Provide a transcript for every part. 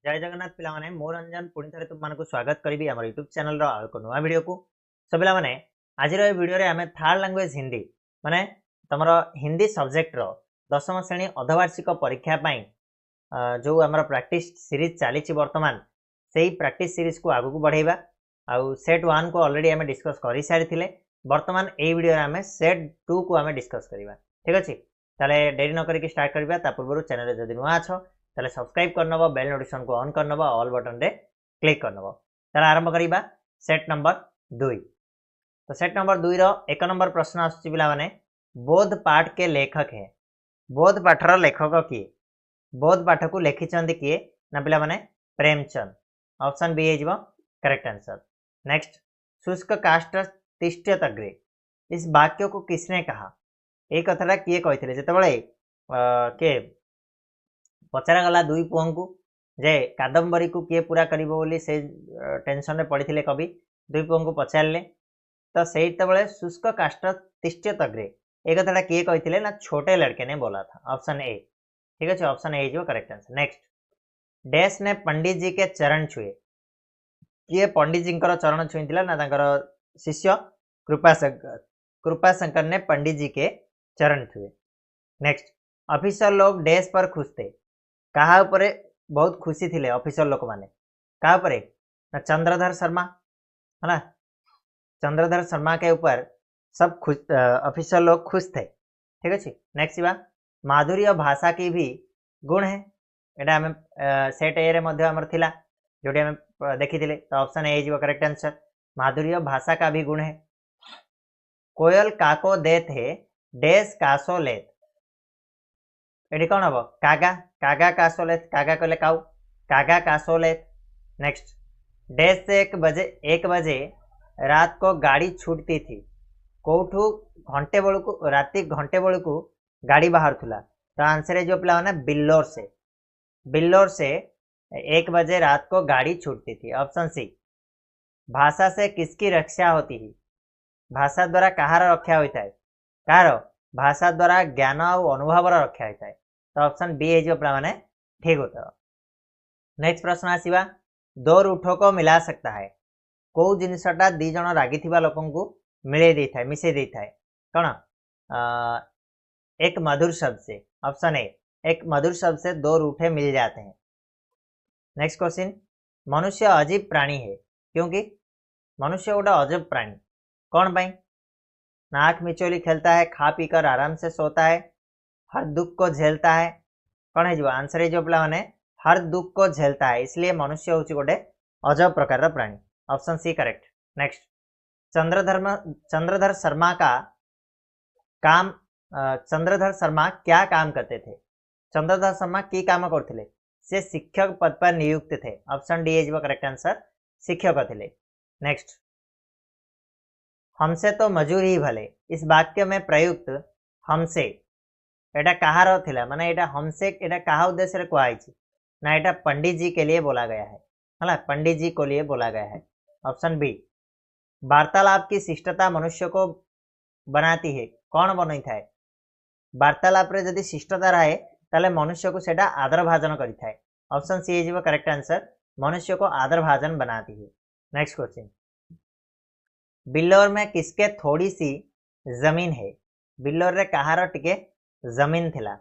जय जगन्नाथ पिलामाने मो रंजन पुणी थे तुमको स्वागत करी आम यूट्यूब चैनल एक नुआ वीडियो को सब पिलामाने आज वीडियो आम थर्ड लैंग्वेज हिंदी माने तुम हिंदी सब्जेक्ट रो दशम श्रेणी अर्धवार्षिक परीक्षा जो आम प्रैक्टिस सीरीज चली बर्तमान से ही प्रैक्टिस सीरीज को आगू बढ़ेगा आउ सेट 1 को ऑलरेडी आम डिस्कस कर सारी बर्तमान यही वीडियो आम सेट 2 को आम डिस्कस करवा ठीक अच्छे ताले डेरी न करके स्टार्ट करवा पूर्व चैनल जब नुआ अच्छ ताले सब्सक्राइब करनब बेल नोटिफिकेशन को ऑन करनब ऑल बटन रे क्लिक करनब ताले आरंभ करिबा सेट नंबर 2। तो सेट नंबर 2 रो एक नंबर प्रश्न आसुची पिला माने बोध पाठ के लेखक है। बोध पाठर लेखक किए? बोध पाठ को लिखिचंदी किए ना पिला माने प्रेमचंद। ऑप्शन बी हेजिबो करेक्ट आंसर। नेक्स्ट, शुष्क काष्ठ तिष्ठ्यत अग्रे, इस वाक्य को किसने कहा? ए कथाटा किए कहिथिले जेतेबेले के पचरा गला दुई पुओं को जे कादम्बरी को किए पूरा करिवो बोली से टेंशन रे पड़िथिले कवि दुई पुओं को पचारले तो सेतेबेले शुष्क काष्ठ तिष्ठ्यत अग्रे ए कथाटा किए कहिथिले ना छोटे लड़के ने बोला था। ऑप्शन ए ठीक है, ऑप्शन ए जो करेक्ट आंसर। नेक्स्ट, डैश ने पंडित जी के चरण छुए, किए पंडित जी चरण छुईला ना तांकर शिष्य कृपाशंकर ने पंडित जी के चरण छुए। नेक्स्ट, ऑफिसर लोग डैश पर खुश थे, कहा उपरे बहुत खुशी थिले ऑफिसर लोक माने, कहा उपरे ना चंद्रधर शर्मा है ना, चंद्रधर शर्मा के ऊपर सब खुश ऑफिसर लोग खुश थे ठीक अच्छे। नेक्स्ट बा माधुर्य भाषा की भी गुण है, एटा हम सेट ए रे मध्ये हमर थिला जोटी हम देखिथिले तो option A is correct answer. माधुर्य भाषा का भी गुण है। कोयल काको देत है डैश कासो लेत, एटी कौन हम कागा कागा कासो लेत, कागा कहले काऊ कागा कासो लेत। नेक्स्ट, डैश से 1 बजे रात को गाड़ी छूटती थी, कोठू घंटे बेलू को राति घंटे बेलू को गाड़ी बाहर थुला तो आंसर जो पिला ना बिल्लोर से, बिल्लोर से 1 बजे रात को गाड़ी छूटती थी। Option C. भाषा से किसकी रक्षा होती है? भाषा द्वारा कहार रक्षा होता है? कहार भाषा द्वारा ज्ञान और अनुभव रक्षा होता है तो ऑप्शन बी है जो माने ठीक उत्तर। नेक्स्ट प्रश्न आसीबा दो रूठों को मिला सकता है, को जिनसटा दी जण रागी थिबा लोकन को मिले दी थाए मिसे दी थाए कौन? एक मधुर शब्द से। ऑप्शन ए एक मधुर शब्द से दो रूठे मिल जाते हैं। नेक्स्ट क्वेश्चन, मनुष्य अजीब प्राणी है क्योंकि? मनुष्य गोटे अजब प्राणी कौन पाई? नाक मिचोली खेलता है, खा पी कर आराम से सोता है, हर दुख को झेलता है, कौन है जो आंसर है जो पिला माने हर दुख को झेलता है, इसलिए मनुष्य होची गोटे अजब प्रकार प्राणी। Option C correct. Next, Chandradhar Sharma का काम चंद्रधर शर्मा क्या काम करते थे? चंद्रधर शर्मा की काम करते से शिक्षक पद पर नियुक्त थे। Option D is correct answer, शिक्षक थे। नेक्स्ट, हमसे तो मजूर ही भले, इस वाक्य में प्रयुक्त हमसे एटा कहार थिला माने एटा हमसे एटा कहा उद्देश्य रे कहै छी ना, एटा पंडित जी के लिए बोला गया है ना, पंडित जी को लिए बोला गया है। Option B. वार्तालाप की शिष्टता मनुष्य को बनाती है, कौन बनई थाए? वार्तालाप रे यदि शिष्टता रहे ताले मनुष्य को सेटा आदर भाजन करि थाए। Option C is correct answer, मनुष्य को आदर भाजन बनाती है। नेक्स्ट क्वेश्चन, बिल्लोर में किसके थोड़ी सी जमीन है? बिल्लोर रे कहार टिके जमीन थिला?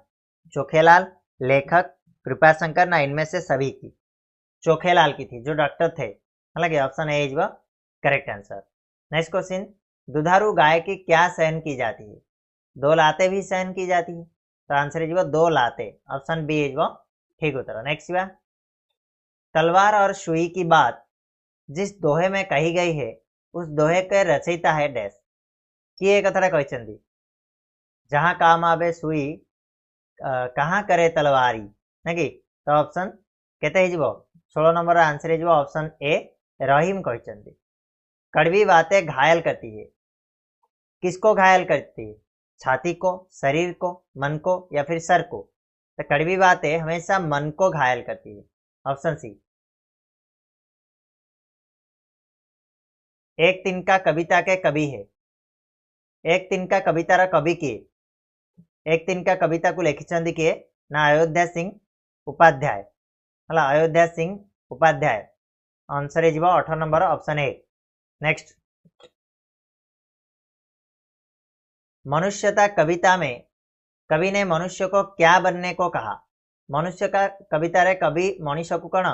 चोखेलाल, लेखक, कृपाशंकर ना इनमें से सभी की? चोखेलाल की थी जो डॉक्टर थे, हालांकि option A is correct answer. Next question, दुधारू गाय की क्या सहन की जाती है? 2 लाते भी सहन की जाती है तो आंसर इज 2 लाते। ऑप्शन बी इज ठीक उत्तर। नेक्स्ट बा तलवार और सुई की बात जिस दोहे में कही गई है उस दोहे के रचयिता है डैश, किए कथाटा कहचंदी जहां काम आवे सुई कहाँ करे तलवारी नाकि तो ऑप्शन केते हिजबो 16 नंबर आंसर हिजबो ऑप्शन ए रहीम कहचंदी। कड़वी बातें घायल करती है, किसको घायल करती है? छाती को, शरीर को, मन को या फिर सर को? तो कड़वी बातें हमेशा मन को घायल करती है। Option C. एक तिनका कविता के कवि है, एक तिनका कवितार कवि किए? एक तिनका कविता को लिखिचंदी किए ना अयोध्या सिंह उपाध्याय। है Ayodhya Singh Upadhyay answer is 18 number option A. Next, मनुष्यता कविता में कवि ने मनुष्य को क्या बनने को कहा? मनुष्य का कविता रे कवि मनुष्य को कौन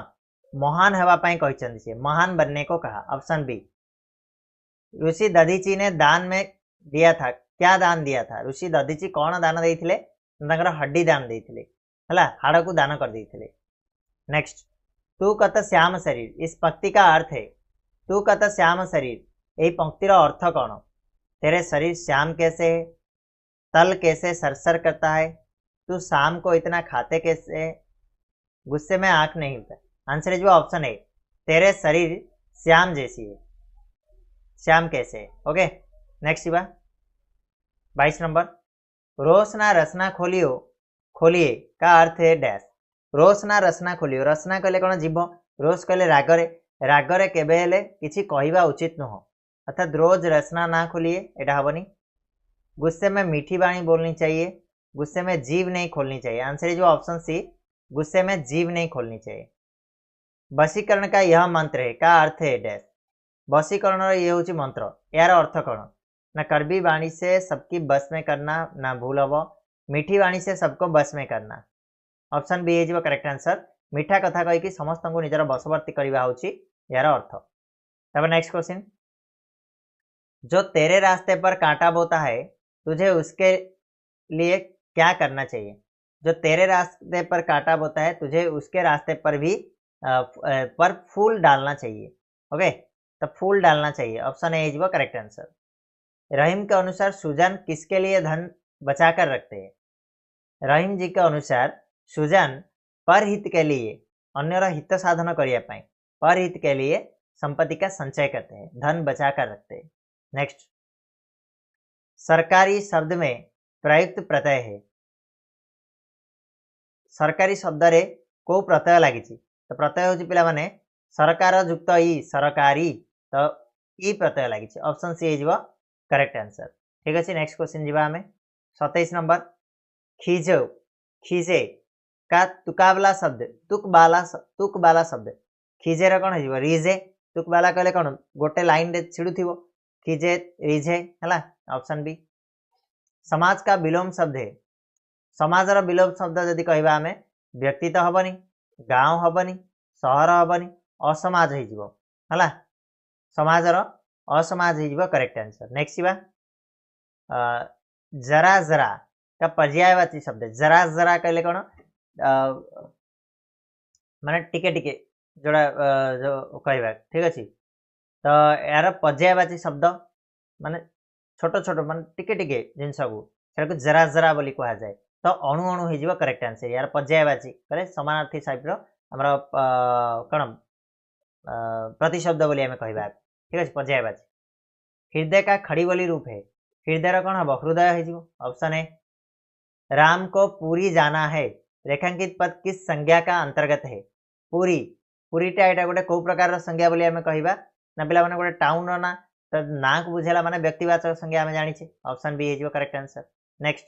महान हवा पाई कहते से महान बनने को कहा। Option B. ऋषि दधीची ने दान में दिया था, क्या दान दिया था? ऋषि दधीची कौन दान देइथिले? तांकर हड्डी दान देइथिले, हला हाड़ को दान कर देइथिले। नेक्स्ट, तू कत श्याम शरीर, इस पंक्ति का अर्थ है तू कत श्याम शरीर, यही पंक्तिर अर्थ कौन? तेरे शरीर श्याम कैसे है, तल कैसे सरसर करता है, तू शाम को इतना खाते कैसे, गुस्से में आंख नहीं हिलता। आंसर इज ऑप्शन ए, तेरे शरीर श्याम जैसी है, श्याम कैसे है। ओके, नेक्स्ट बा 22 नंबर, रोशना रसना खोलियो खोलिए का अर्थ है डैश। रोशना रसना खोलियो, रसना कहले कौन जीव, रोज कहले रागरे, रागरे केबे हेले किछि कहिबा उचित नुह, अर्थात रोज रसना ना खोलिए एटा हबनी। गुस्से में मीठी बाणी बोलनी चाहिए, गुस्से में जीभ नहीं खोलनी चाहिए। आंसर इज ऑप्शन सी, गुस्से में जीभ नहीं खोलनी चाहिए। वशीकरण का यह मंत्र है का अर्थ है डैश। वशीकरण ये हूँ मंत्र, यार अर्थ कौन ना कड़वी वाणी से सबकी बस में करना, ना भूल हम मीठी वाणी से सबको बस में करना। ऑप्शन बी है करेक्ट आंसर, मीठा कथा कहीकि समस्त को निजर बसवर्ती करवा हूँ यार अर्थ। तब नेक्स्ट क्वेश्चन, जो तेरे रास्ते पर कांटा बोता है तुझे उसके लिए क्या करना चाहिए? जो तेरे रास्ते पर कांटा बोता है तुझे उसके रास्ते पर भी पर फूल डालना चाहिए। ओके, तो फूल डालना चाहिए। ऑप्शन ए इज वो करेक्ट आंसर। रहीम के अनुसार सुजान किसके लिए धन बचा कर रखते हैं? रहीम जी के अनुसार सुजान परहित के लिए, अन्यर हित साधन करने परहित के लिए संपत्ति का संचय करते हैं, धन बचा कर रखते हैं। नेक्स्ट, सरकारी शब्द में प्रयुक्त प्रत्यय है। सरकारी शब्द रे को प्रत्यय लगी, तो प्रत्यय हूँ पिला माने सरकार युक्त ई सरकारी, तो ई प्रत्यय लगी। ऑप्शन सी है करेक्ट आंसर। ठीक अच्छे, नेक्स्ट क्वेश्चन जीवा हमें 27 नंबर, खीजो खीजे का तुकाबला शब्द तुकबाला शब्द खीजेर कौन हो रिजे, तुकबाला कहले कौन गोटे लाइन रे छिड़ुथिबो, खीजे रिजे है। Option B. समाज का विलोम शब्द है, समाजर विलोम शब्द जदि कहवा आम व्यक्ति तो हेनी, गाँव हेनी, सहर हेनी, असमाज हो समाजर असमाज हो करेक्ट आंसर। नेक्स्ट बा जरा जरा का पर्यायवाची शब्द, जरा जरा कहले कौन माने टिके टिके जोड़ा जो कहवा। ठीक अच्छे, तो यार पर्यायवाची शब्द माने छोट छोट मान टिके टिके जिनस को जरा जरा बोली कह जाए, तो अणु अणु हो करेक्ट आंसर। यार पर्यायवाची कहले समानार्थी टाइप रमर कौन प्रतिशब्द बोली आम कहवा। ठीक अच्छे, पर्यायवाची। हृदय का खड़ी बोली रूप है, हृदय कौन हम हृदय हो। Option A. राम को पूरी जाना है, रेखांकित पद किस संज्ञा का अंतर्गत है? पूरी, पूरीटा यहाँ गोटे कौ प्रकार संज्ञा बोली आम कहवा ना पिला गोटे टाउन ना, तो ना को बुझेला माने व्यक्तिवाचक संज्ञा आम जानी। ऑप्शन बी हो करेक्ट आंसर। नेक्स्ट,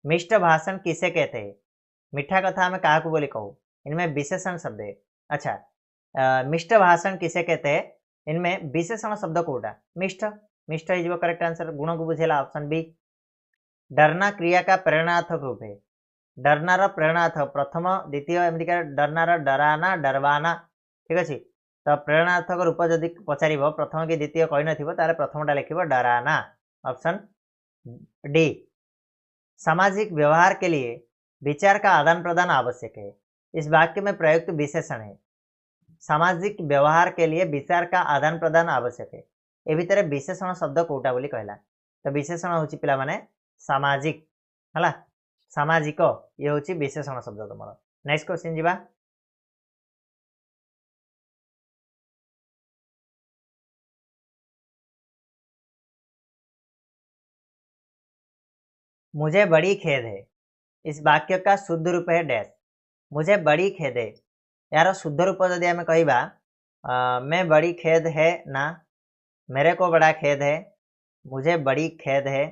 मिष्ट भाषण किसे कहते हैं? मीठा कथा आम क्या बोली कहूँ, इनमें विशेषण शब्द है। अच्छा, मिष्ट भाषण किसे कहते हैं, इनमें विशेषण शब्द कौटा मिष्ट, मिष्ट हो करेक्ट आंसर, गुण को बुझेला। Option B. डरना क्रिया का प्रेरणार्थक रूप है, डरनार प्रेरणार्थक प्रथम द्वितीय एमती डरनार डराना डरवाना। ठीक अच्छे, तो प्रेरणार्थक रूप जदि पचार प्रथम कि द्वितीय कही न प्रथमटा लिख डराना। Option D. सामाजिक व्यवहार के लिए विचार का आदान प्रदान आवश्यक है, इस वाक्य में प्रयुक्त विशेषण है। सामाजिक व्यवहार के लिए विचार का आदान प्रदान आवश्यक है, ए भितर विशेषण शब्द कौटा बोली कहला, तो विशेषण हूँ पिला माने सामाजिक है, सामाजिक ये हूँ विशेषण शब्द तुम। नेक्स्ट क्वेश्चन जीवा, मुझे बड़ी खेद है, इस वाक्य का शुद्ध रूप है डैश। मुझे बड़ी खेद है, यार शुद्ध रूप यदि आम कहवा मैं बड़ी खेद है ना, मेरे को बड़ा खेद है, मुझे बड़ी खेद है,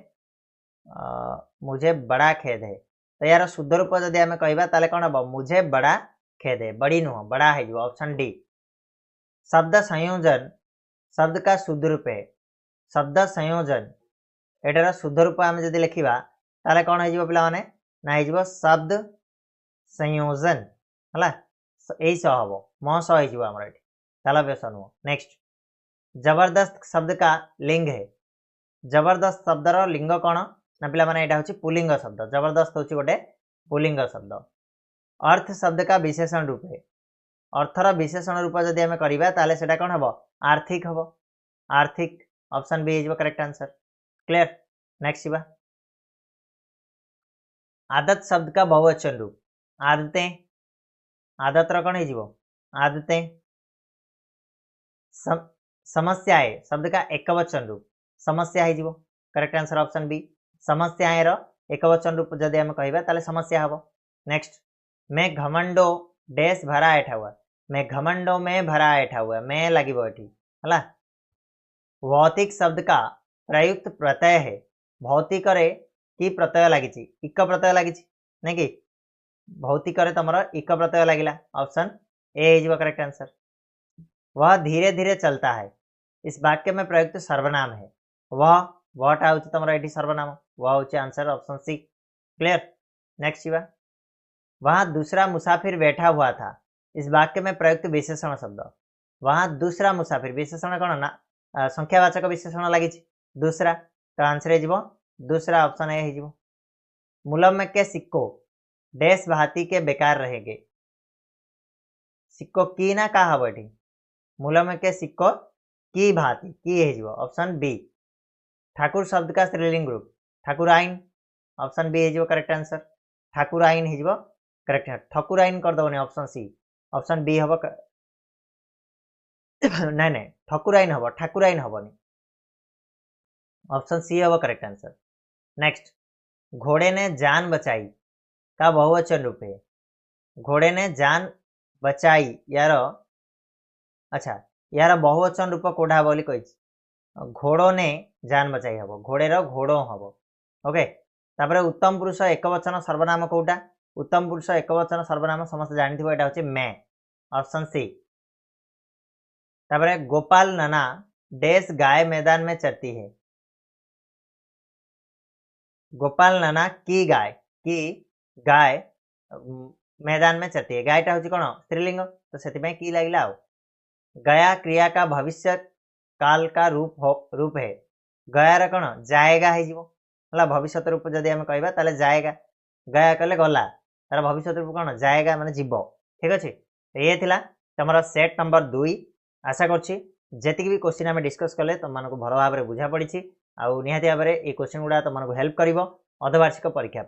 मुझे बड़ा खेद है। तो यार शुद्ध रूप यदि आम कहवा ताले कौन हम मुझे बड़ा खेदे बड़ी नुह बड़ा है ऑप्शन डी। शब्द संयोजन शब्द का शुद्ध रूप है शब्द संयोजन एटार शुद्ध रूप आम जब लिखा ताले कौन हो पाने ना हो शब्द संयोजन है यही सह हम म सह होमर ये ताला बेस नुह। नेक्स्ट जबरदस्त शब्द का लिंग है जबरदस्त शब्दर लिंग कौन ना पिला माने एटा होची पुलिंग शब्द जबरदस्त होची गोटे पुलिंग शब्द। अर्थ शब्द का विशेषण रूप है अर्थर विशेषण रूप जदि आम करवा ताले सेटा कौन हम आर्थिक हम आर्थिक ऑप्शन बी हो करेक्ट आंसर। क्लियर। नेक्स्ट बा आदत शब्द का बहुवचन रूप आदतें आदतर कौन हो आदतें। समस्याएं शब्द का एकवचन रूप समस्या हो करेक्ट आंसर ऑप्शन बी समस्याएं एकवचन रूप जदि आम कह समस्या हम। नेक्स्ट मैं घमंडो डैश भरा ऐठा हुआ मैं घमंडो में भरा ऐठा हुआ मैं लगे है। भौतिक शब्द का प्रयुक्त प्रत्यय है भौतिक कि प्रत्यय लगी इक प्रत्यय लगी नहीं कि भौतिक तुम इक प्रत्यय लगे ऑप्शन ए हो करेक्ट आंसर। वह धीरे धीरे चलता है इस वाक्य में प्रयुक्त सर्वनाम है वहटा हूँ तुम ये सर्वनाम वह हूँ answer option C. Clear. Next बा वहाँ दूसरा मुसाफिर बैठा हुआ था इस वाक्य में प्रयुक्त विशेषण शब्द वहाँ दूसरा मुसाफिर विशेषण कौन ना संख्यावाचक विशेषण लगी दूसरा तो आंसर हो दूसरा ऑप्शन ए हो। मुलम के सिक्को डैश भांति के बेकार रहेंगे सिक्को की ना का हम ये मुलम के सिक्को की भांति की हो ऑप्शन बी। ठाकुर शब्द का स्त्रीलिंग रूप ठाकुराइन ऑप्शन बी हो करेक्ट आंसर ठाकुराइन हो करेक्ट है ठकुराइन करदेवनी ऑप्शन सी ऑप्शन बी हम ना ना ठकुराइन हम ठाकुराइन हेनी ऑप्शन सी हम करेक्ट आंसर। नेक्स्ट घोड़े ने जान बचाई का बहुवचन रूप है घोड़े ने जान बचाई यार अच्छा यार बहुवचन रूप कौटा हम कही घोड़ो ने जान बचाई हम घोड़े घोड़ो हम ओके। तापर उत्तम पुरुष एकवचन सर्वनाम कौटा उत्तम पुरुष एकवचन सर्वनाम समस्त जानी यहाँ हूँ मैं ऑप्शन सी। तापर गोपाल नना डैश गाय मैदान में चरती है गोपाल नना की गाय मैदान में चरती है गायटा हूँ कौन स्त्रीलिंग तो से की लगे आ गया क्रिया का भविष्य काल का रूप है गयार कौन जाएगा है भविष्य रूप जदि आम कह जाएगा गया कहले गला तार भविष्य रूप कौन जाएगा माने जीव ठीक अच्छे। तो ये थिला तुम सेट नंबर 2 आशा करछि जेतिक भी क्वेश्चन आम डिस्कस कले तुम मानक भल भाव में बुझा पड़ी आउ निहाती भाव में ये क्वेश्चन गुड़ा तुमको हेल्प कर अर्धवार्षिक परीक्षा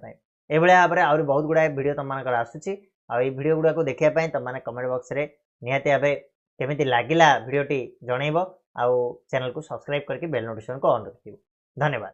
ये भाव में आहरी बहुत गुड़ाए भिडियो तुम आसूसी आई भिडियो गुड़ा देखापी तुमने कमेंट बॉक्स रे निहाती भाव केमिति लागिला भिडियोटी जनइब आउ चैनल को सब्सक्राइब करके बेल नोटिफिकेशन को ऑन रखियो। धन्यवाद।